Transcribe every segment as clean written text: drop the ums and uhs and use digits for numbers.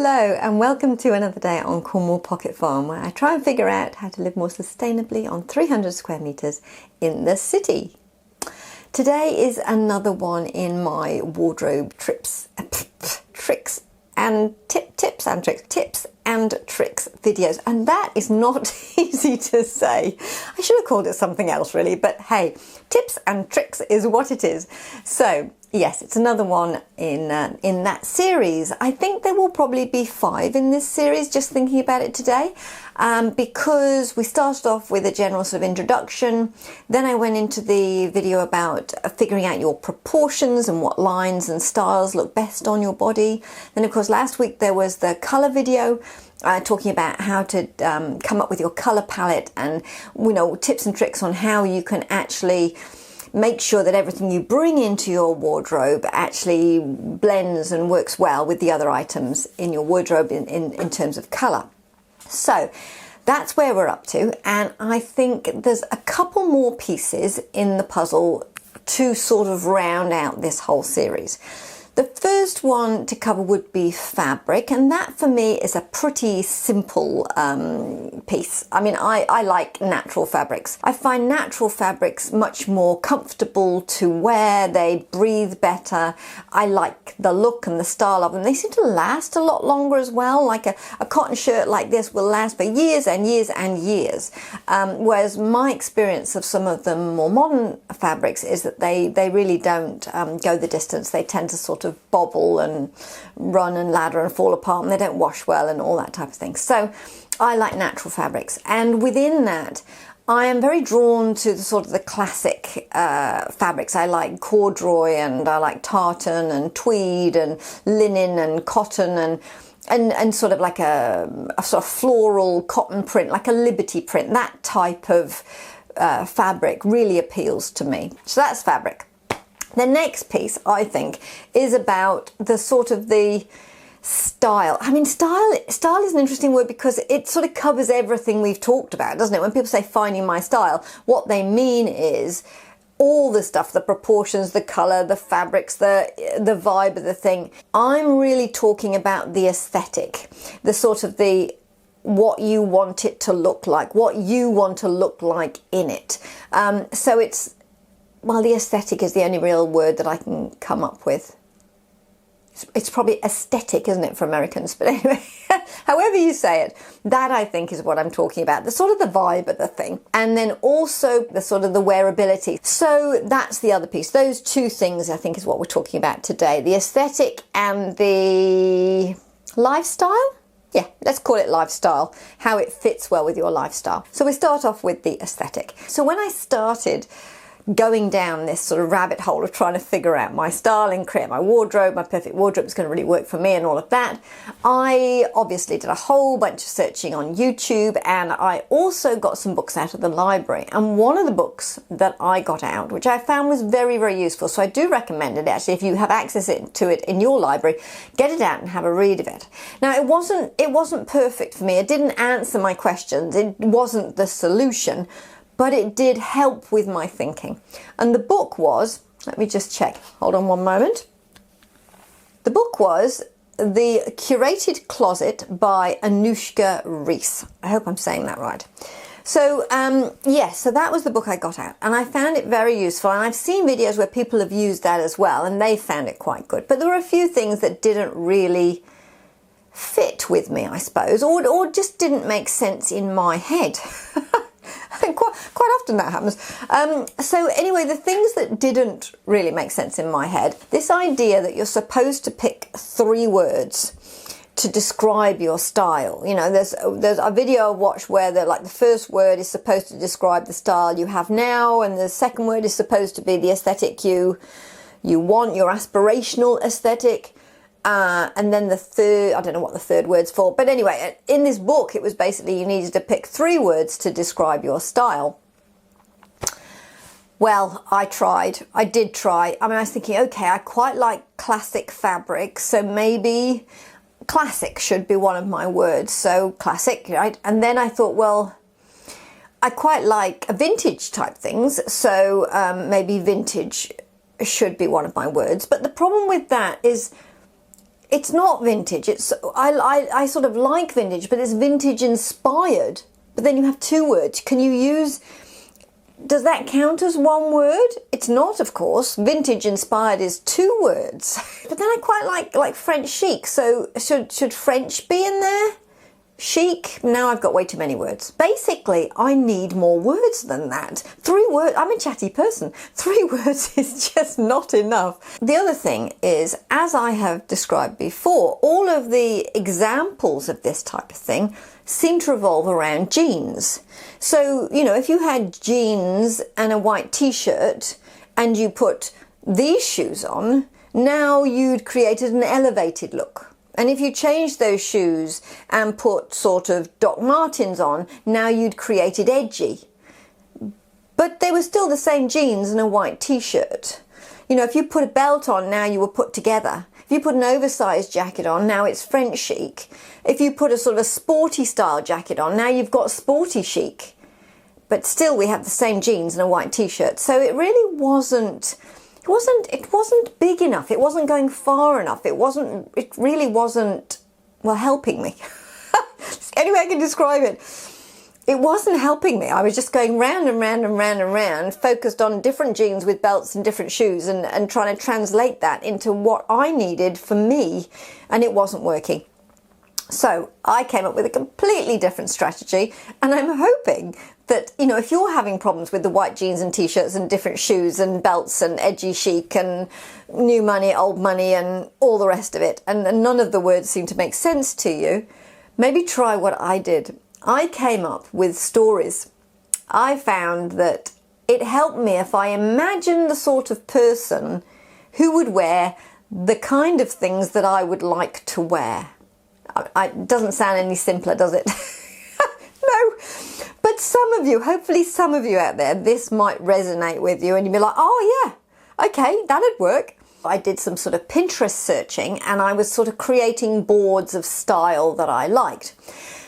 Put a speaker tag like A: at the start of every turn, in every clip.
A: Hello and welcome to another day on Cornwall Pocket Farm, where I try and figure out how to live more sustainably on 300 square metres in the city. Today is another one in my wardrobe tricks and tricks videos, and that is not easy to say. I should have called it something else really, but hey, tips and tricks is what it is. So yes, it's another one in that series. I think there will probably be 5 in this series, just thinking about it today, because we started off with a general sort of introduction. Then I went into the video about figuring out your proportions and what lines and styles look best on your body. Then of course last week there was the colour video, talking about how to come up with your colour palette and, you know, tips and tricks on how you can actually make sure that everything you bring into your wardrobe actually blends and works well with the other items in your wardrobe in terms of colour. So that's where we're up to, and I think there's a couple more pieces in the puzzle to sort of round out this whole series. The first one to cover would be fabric, and that for me is a pretty simple piece. I mean, I like natural fabrics. I find natural fabrics much more comfortable to wear. They breathe better. I like the look and the style of them. They seem to last a lot longer as well. Like a cotton shirt like this will last for years and years and years. Whereas my experience of some of the more modern fabrics is that they really don't go the distance. They tend to sort of bobble and run and ladder and fall apart, and they don't wash well and all that type of thing. So I like natural fabrics, and within that I am very drawn to the sort of the classic fabrics. I like corduroy, and I like tartan and tweed and linen and cotton and sort of like a sort of floral cotton print, like a Liberty print. That type of fabric really appeals to me. So that's fabric. The next piece, I think, is about the sort of the style. I mean, style is an interesting word because it sort of covers everything we've talked about, doesn't it? When people say finding my style, what they mean is all the stuff, the proportions, the colour, the fabrics, the vibe of the thing. I'm really talking about the aesthetic, the sort of the what you want it to look like, what you want to look like in it. So it's, well, the aesthetic is the only real word that I can come up with. It's probably aesthetic, isn't it, for Americans? But anyway, however you say it, that I think is what I'm talking about. The sort of the vibe of the thing. And then also the sort of the wearability. So that's the other piece. Those two things I think is what we're talking about today. The aesthetic and the lifestyle. Yeah, let's call it lifestyle. How it fits well with your lifestyle. So we start off with the aesthetic. So when I started going down this sort of rabbit hole of trying to figure out my style and create my wardrobe, my perfect wardrobe is going to really work for me and all of that, I obviously did a whole bunch of searching on YouTube, and I also got some books out of the library. And one of the books that I got out, which I found was very, very useful, so I do recommend it actually. If you have access to it in your library, get it out and have a read of it. Now, it wasn't perfect for me. It didn't answer my questions. It wasn't the solution, but it did help with my thinking. And the book was, let me just check, hold on one moment. The book was The Curated Closet by Anushka Rees. I hope I'm saying that right. So yes, so that was the book I got out, and I found it very useful, and I've seen videos where people have used that as well, and they found it quite good. But there were a few things that didn't really fit with me, I suppose, or just didn't make sense in my head. Quite often that happens. So anyway, the things that didn't really make sense in my head, this idea that you're supposed to pick 3 words to describe your style. You know, there's a video I watched where the first word is supposed to describe the style you have now, and the second word is supposed to be the aesthetic you want, your aspirational aesthetic. And then the third, I don't know what the third word's for, but anyway, in this book, it was basically you needed to pick 3 words to describe your style. Well, I did try. I mean, I was thinking, okay, I quite like classic fabric, so maybe classic should be one of my words. So classic, right? And then I thought, well, I quite like vintage type things, so maybe vintage should be one of my words. But the problem with that is it's not vintage. I sort of like vintage, but it's vintage inspired. But then you have two words. Can you use, does that count as one word? It's not, of course. Vintage inspired is two words. But then I quite like French chic. So should French be in there? Chic? Now I've got way too many words. Basically, I need more words than that. 3 words, I'm a chatty person. 3 words is just not enough. The other thing is, as I have described before, all of the examples of this type of thing seem to revolve around jeans. So, you know, if you had jeans and a white t-shirt and you put these shoes on, now you'd created an elevated look. And if you changed those shoes and put sort of Doc Martens on, now you'd created edgy. But they were still the same jeans and a white t-shirt. You know, if you put a belt on, now you were put together. If you put an oversized jacket on, now it's French chic. If you put a sort of a sporty style jacket on, now you've got sporty chic. But still we have the same jeans and a white t-shirt. So it really wasn't big enough. It wasn't going far enough. It really wasn't, well, helping me. Any way I can describe it. It wasn't helping me. I was just going round and round and round and round, focused on different jeans with belts and different shoes and trying to translate that into what I needed for me, and it wasn't working. So I came up with a completely different strategy, and I'm hoping that, you know, if you're having problems with the white jeans and t-shirts and different shoes and belts and edgy chic and new money, old money and all the rest of it, and none of the words seem to make sense to you, maybe try what I did. I came up with stories. I found that it helped me if I imagined the sort of person who would wear the kind of things that I would like to wear. It doesn't sound any simpler, does it? No. But some of you, hopefully some of you out there, this might resonate with you and you'd be like, oh yeah, okay, that'd work. I did some sort of Pinterest searching and I was sort of creating boards of style that I liked.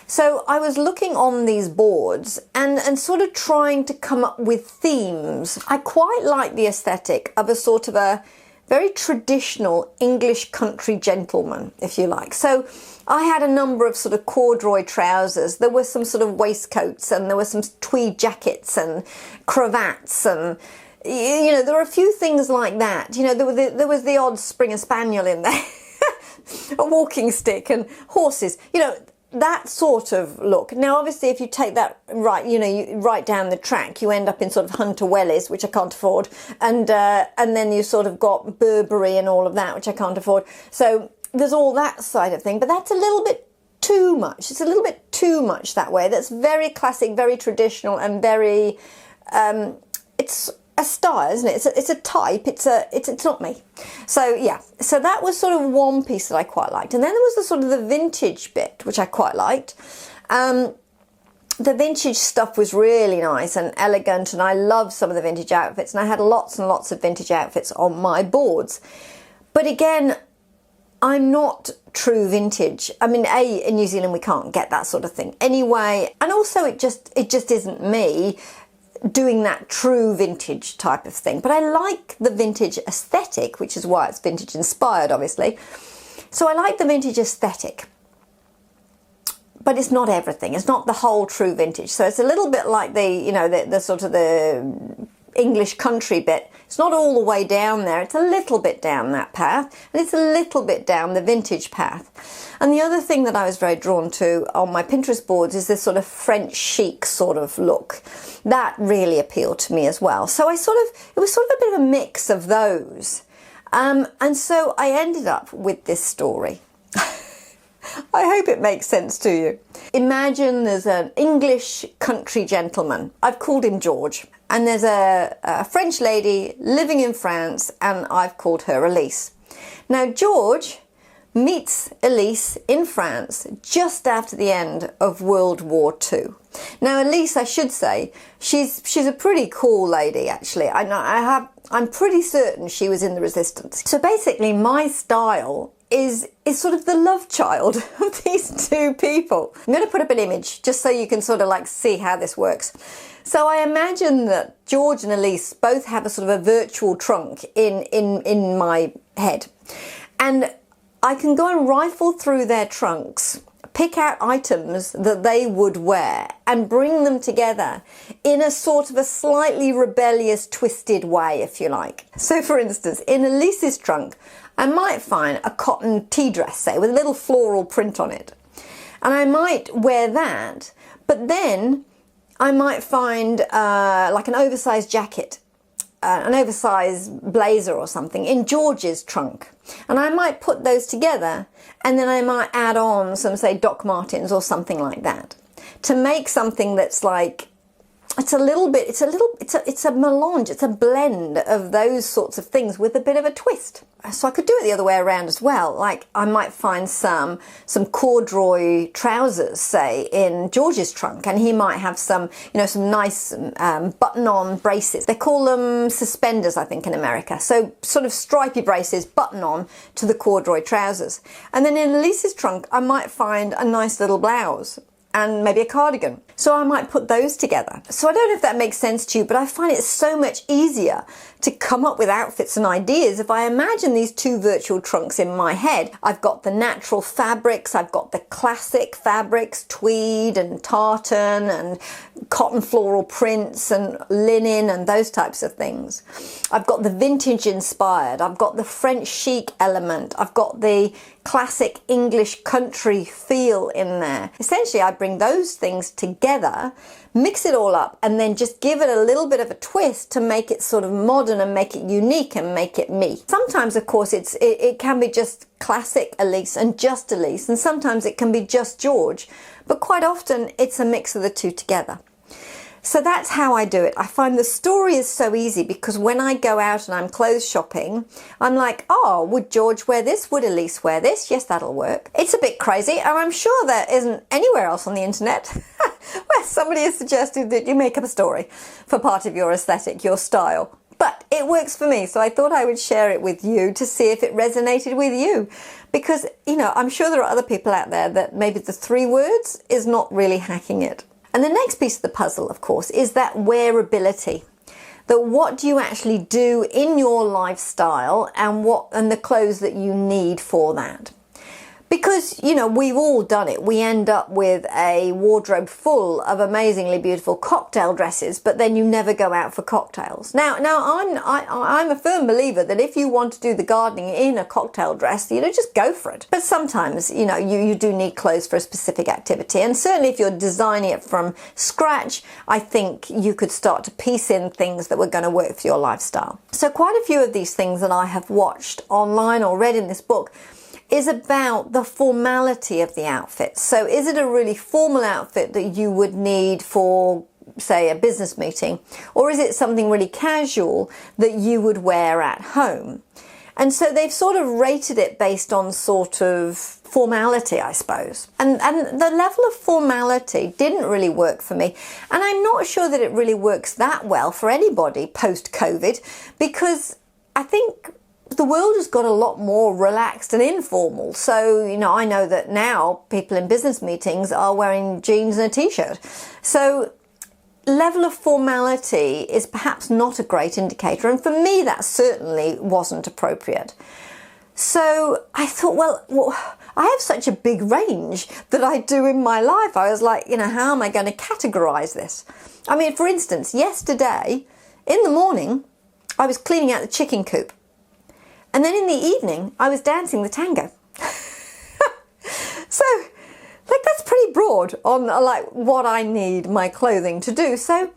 A: So I was looking on these boards and sort of trying to come up with themes. I quite like the aesthetic of a sort of a very traditional English country gentleman, if you like. So I had a number of sort of corduroy trousers. There were some sort of waistcoats and there were some tweed jackets and cravats and, you know, there were a few things like that. You know, there was the odd Springer Spaniel in there, a walking stick and horses, you know, that sort of look. Now, obviously, if you take that right, you know, you right down the track, you end up in sort of Hunter Wellies, which I can't afford, and then you sort of got Burberry and all of that, which I can't afford. So there's all that side of thing, but that's a little bit too much. It's a little bit too much that way. That's very classic, very traditional, and very. It's a style, isn't it? It's a type. It's not me. So yeah. So that was sort of one piece that I quite liked, and then there was the sort of the vintage bit, which I quite liked. The vintage stuff was really nice and elegant, and I loved some of the vintage outfits, and I had lots and lots of vintage outfits on my boards. But again, I'm not true vintage. I mean, in New Zealand we can't get that sort of thing anyway, and also it just isn't me doing that true vintage type of thing. But I like the vintage aesthetic, which is why it's vintage inspired, obviously. So I like the vintage aesthetic, but it's not everything. It's not the whole true vintage. So it's a little bit like the sort of the English country bit. It's not all the way down there. It's a little bit down that path, and it's a little bit down the vintage path. And the other thing that I was very drawn to on my Pinterest boards is this sort of French chic sort of look. That really appealed to me as well. So it was sort of a bit of a mix of those. And so I ended up with this story. I hope it makes sense to you. Imagine there's an English country gentleman. I've called him George. And there's a French lady living in France, and I've called her Elise. Now, George meets Elise in France just after the end of World War II. Now, Elise, I should say, she's a pretty cool lady, actually. I'm pretty certain she was in the resistance. So basically, my style is sort of the love child of these two people. I'm going to put up an image just so you can sort of like see how this works. So I imagine that George and Elise both have a sort of a virtual trunk in my head. And I can go and rifle through their trunks, pick out items that they would wear and bring them together in a sort of a slightly rebellious, twisted way, if you like. So for instance, in Elise's trunk, I might find a cotton tea dress, say, with a little floral print on it. And I might wear that, but then I might find like an oversized jacket, an oversized blazer or something in George's trunk. And I might put those together, and then I might add on some, say, Doc Martens or something like that to make something that's like, it's a melange, it's a blend of those sorts of things with a bit of a twist. So I could do it the other way around as well. Like I might find some corduroy trousers, say, in George's trunk, and he might have some nice button-on braces. They call them suspenders, I think, in America. So sort of stripy braces, button-on to the corduroy trousers. And then in Elise's trunk, I might find a nice little blouse and maybe a cardigan. So I might put those together. So I don't know if that makes sense to you, but I find it so much easier to come up with outfits and ideas if I imagine these two virtual trunks in my head. I've got the natural fabrics, I've got the classic fabrics, tweed and tartan and cotton floral prints and linen and those types of things. I've got the vintage inspired, I've got the French chic element, I've got the classic English country feel in there. Essentially, I bring those things together, mix it all up, and then just give it a little bit of a twist to make it sort of modern and make it unique and make it me. Sometimes, of course, it can be just classic Elise and just Elise, and sometimes it can be just George, but quite often it's a mix of the two together. So that's how I do it. I find the story is so easy because when I go out and I'm clothes shopping, I'm like, oh, would George wear this? Would Elise wear this? Yes, that'll work. It's a bit crazy, and I'm sure there isn't anywhere else on the internet where somebody has suggested that you make up a story for part of your aesthetic, your style. But it works for me, so I thought I would share it with you to see if it resonated with you. Because, I'm sure there are other people out there that maybe the 3 words is not really hacking it. And the next piece of the puzzle, of course, is that wearability. That what do you actually do in your lifestyle and the clothes that you need for that. Because, we've all done it. We end up with a wardrobe full of amazingly beautiful cocktail dresses, but then you never go out for cocktails. Now I'm a firm believer that if you want to do the gardening in a cocktail dress, just go for it. But sometimes, you do need clothes for a specific activity. And certainly if you're designing it from scratch, I think you could start to piece in things that were going to work for your lifestyle. So quite a few of these things that I have watched online or read in this book is about the formality of the outfit. So is it a really formal outfit that you would need for, say, a business meeting? Or is it something really casual that you would wear at home? And so they've sort of rated it based on sort of formality, I suppose. And the level of formality didn't really work for me. And I'm not sure that it really works that well for anybody post-COVID, because I think the world has got a lot more relaxed and informal. So, I know that now people in business meetings are wearing jeans and a t-shirt. So level of formality is perhaps not a great indicator. And for me, that certainly wasn't appropriate. So I thought, well, I have such a big range that I do in my life. I was like, how am I going to categorize this? I mean, for instance, yesterday in the morning, I was cleaning out the chicken coop. And then in the evening, I was dancing the tango. So, that's pretty broad on what I need my clothing to do. So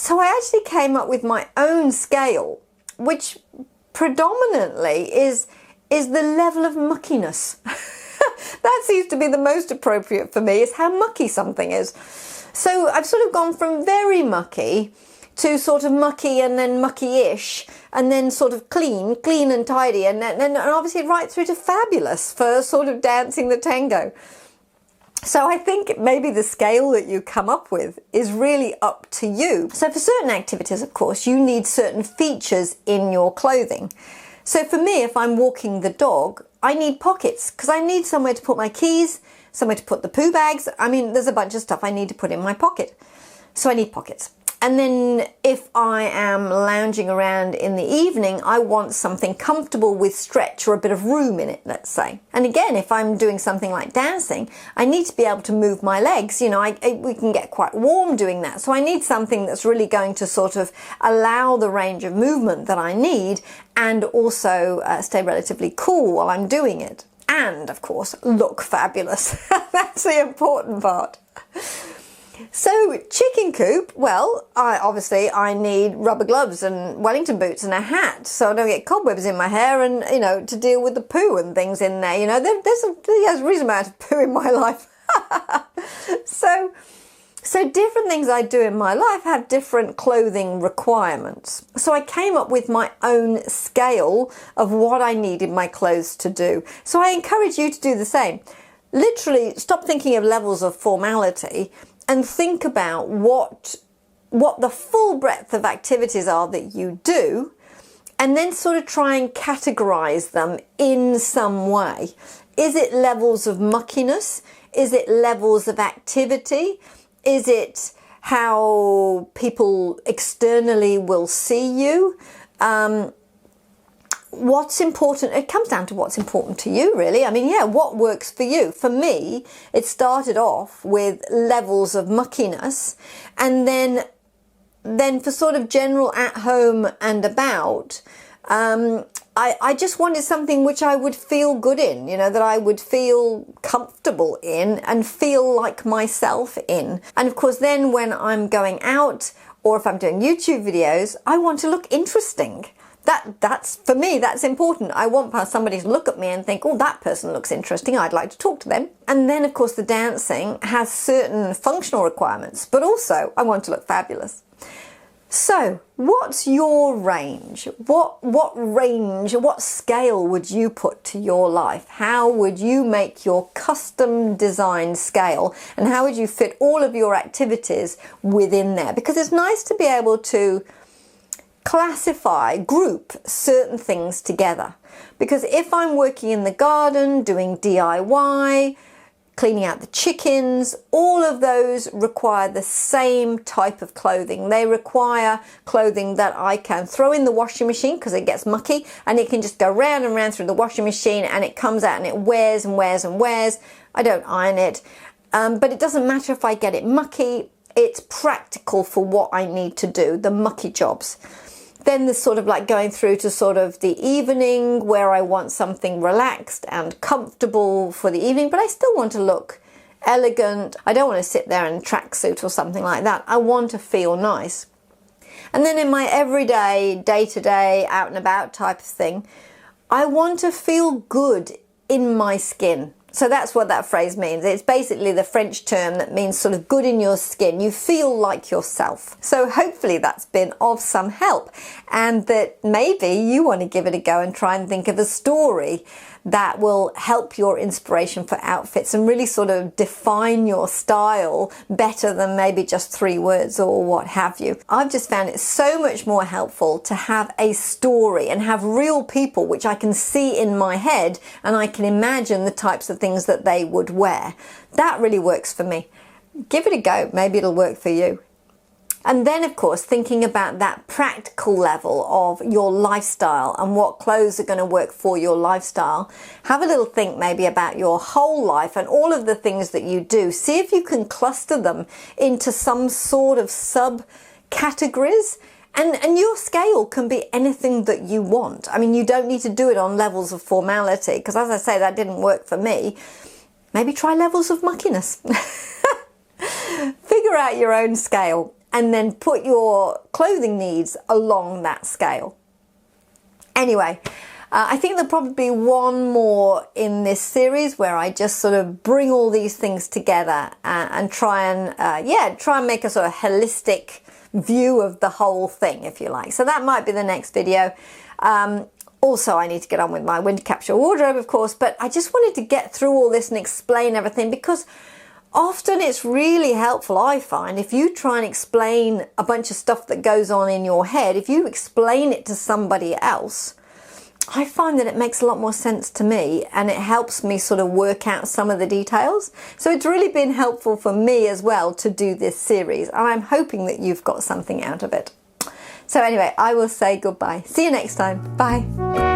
A: I actually came up with my own scale, which predominantly is the level of muckiness. That seems to be the most appropriate for me, is how mucky something is. So I've sort of gone from very mucky to sort of mucky and then mucky-ish, and then sort of clean and tidy, and obviously right through to fabulous for sort of dancing the tango. So I think maybe the scale that you come up with is really up to you. So for certain activities, of course, you need certain features in your clothing. So for me, if I'm walking the dog, I need pockets, because I need somewhere to put my keys, somewhere to put the poo bags. I mean, there's a bunch of stuff I need to put in my pocket. So I need pockets. And then if I am lounging around in the evening, I want something comfortable with stretch or a bit of room in it, let's say. And again, if I'm doing something like dancing, I need to be able to move my legs. You know, we can get quite warm doing that. So I need something that's really going to sort of allow the range of movement that I need and also stay relatively cool while I'm doing it. And of course, look fabulous. That's the important part. So chicken coop, well, I need rubber gloves and Wellington boots and a hat so I don't get cobwebs in my hair and, you know, to deal with the poo and things in there. You know, there's a reasonable amount of poo in my life. So different things I do in my life have different clothing requirements. So I came up with my own scale of what I needed my clothes to do. So I encourage you to do the same. Literally stop thinking of levels of formality and think about what the full breadth of activities are that you do, and then sort of try and categorize them in some way. Is it levels of muckiness? Is it levels of activity? Is it how people externally will see you? What's important? It comes down to what's important to you, really. I mean, yeah, what works for you? For me, it started off with levels of muckiness, and then for sort of general at home and about, I just wanted something which I would feel good in, you know, that I would feel comfortable in and feel like myself in. And of course, then when I'm going out or if I'm doing YouTube videos, I want to look interesting. That's for me, that's important. I want somebody to look at me and think, oh, that person looks interesting. I'd like to talk to them. And then, of course, the dancing has certain functional requirements, but also I want to look fabulous. So what's your range? What range, what scale would you put to your life? How would you make your custom designed scale? And how would you fit all of your activities within there? Because it's nice to be able to group certain things together. Because if I'm working in the garden, doing DIY, cleaning out the chickens, all of those require the same type of clothing. They require clothing that I can throw in the washing machine because it gets mucky and it can just go round and round through the washing machine and it comes out and it wears and wears and wears. I don't iron it, but it doesn't matter if I get it mucky. It's practical for what I need to do, the mucky jobs. Then there's sort of like going through to sort of the evening where I want something relaxed and comfortable for the evening, but I still want to look elegant. I don't want to sit there in a tracksuit or something like that. I want to feel nice. And then in my everyday, day-to-day, out and about type of thing, I want to feel good in my skin. So that's what that phrase means. It's basically the French term that means sort of good in your skin. You feel like yourself. So hopefully that's been of some help, and that maybe you want to give it a go and try and think of a story that will help your inspiration for outfits and really sort of define your style better than maybe just 3 words or what have you. I've just found it so much more helpful to have a story and have real people which I can see in my head and I can imagine the types of things that they would wear. That really works for me. Give it a go. Maybe it'll work for you. And then, of course, thinking about that practical level of your lifestyle and what clothes are going to work for your lifestyle. Have a little think maybe about your whole life and all of the things that you do. See if you can cluster them into some sort of subcategories. And your scale can be anything that you want. I mean, you don't need to do it on levels of formality, because as I say, that didn't work for me. Maybe try levels of muckiness. Figure out your own scale and then put your clothing needs along that scale. Anyway, I think there'll probably be one more in this series where I just sort of bring all these things together and try and make a sort of holistic view of the whole thing, if you like. So that might be the next video. Also, I need to get on with my winter capsule wardrobe, of course, but I just wanted to get through all this and explain everything, because often it's really helpful, I find, if you try and explain a bunch of stuff that goes on in your head, if you explain it to somebody else, I find that it makes a lot more sense to me, and it helps me sort of work out some of the details. So it's really been helpful for me as well to do this series, and I'm hoping that you've got something out of it. So anyway, I will say goodbye. See you next time. Bye.